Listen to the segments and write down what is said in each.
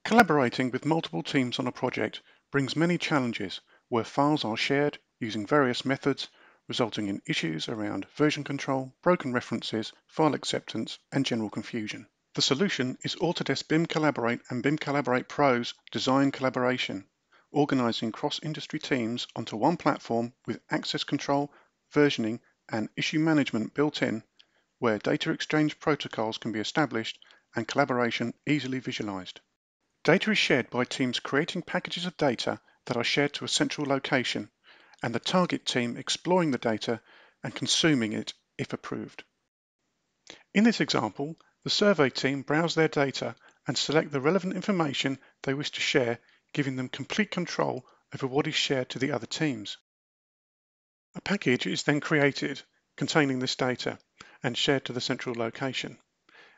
Collaborating with multiple teams on a project brings many challenges where files are shared using various methods, resulting in issues around version control, broken references, file acceptance, and general confusion. The solution is Autodesk BIM Collaborate and BIM Collaborate Pro's design collaboration, organizing cross-industry teams onto one platform with access control, versioning, and issue management built in, where data exchange protocols can be established and collaboration easily visualized. Data is shared by teams creating packages of data that are shared to a central location, and the target team exploring the data and consuming it if approved. In this example, the survey team browse their data and select the relevant information they wish to share, giving them complete control over what is shared to the other teams. A package is then created containing this data and shared to the central location.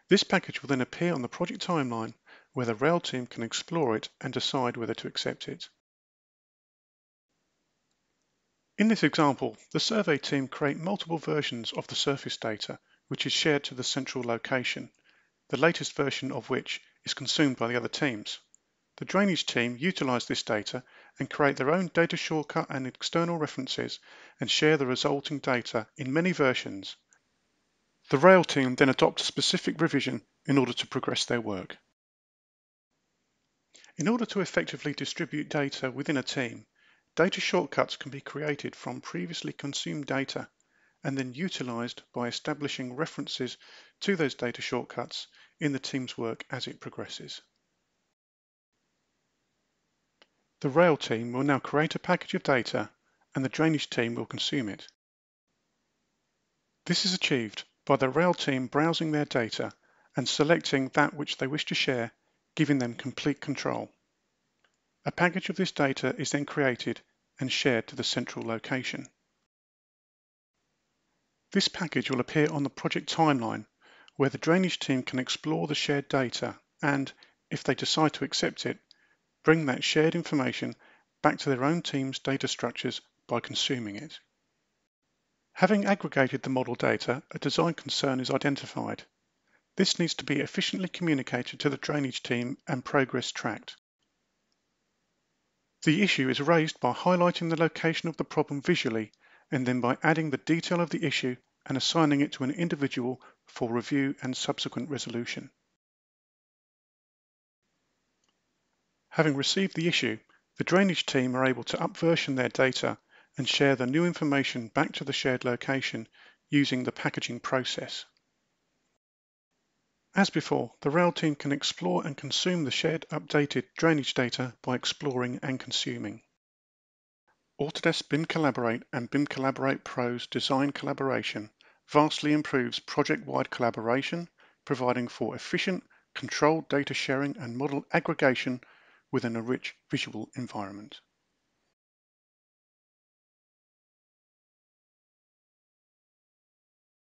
This package will then appear on the project timeline where the rail team can explore it and decide whether to accept it. In this example, the survey team create multiple versions of the surface data, which is shared to the central location, the latest version of which is consumed by the other teams. The drainage team utilize this data and create their own data shortcut and external references and share the resulting data in many versions. The rail team then adopt a specific revision in order to progress their work. In order to effectively distribute data within a team, data shortcuts can be created from previously consumed data and then utilized by establishing references to those data shortcuts in the team's work as it progresses. The rail team will now create a package of data and the drainage team will consume it. This is achieved by the rail team browsing their data and selecting that which they wish to share, giving them complete control. A package of this data is then created and shared to the central location. This package will appear on the project timeline where the drainage team can explore the shared data and, if they decide to accept it, bring that shared information back to their own team's data structures by consuming it. Having aggregated the model data, a design concern is identified. This needs to be efficiently communicated to the drainage team and progress tracked. The issue is raised by highlighting the location of the problem visually and then by adding the detail of the issue and assigning it to an individual for review and subsequent resolution. Having received the issue, the drainage team are able to upversion their data and share the new information back to the shared location using the packaging process. As before, the rail team can explore and consume the shared updated drainage data by exploring and consuming. Autodesk BIM Collaborate and BIM Collaborate Pro's design collaboration vastly improves project-wide collaboration, providing for efficient, controlled data sharing and model aggregation within a rich visual environment.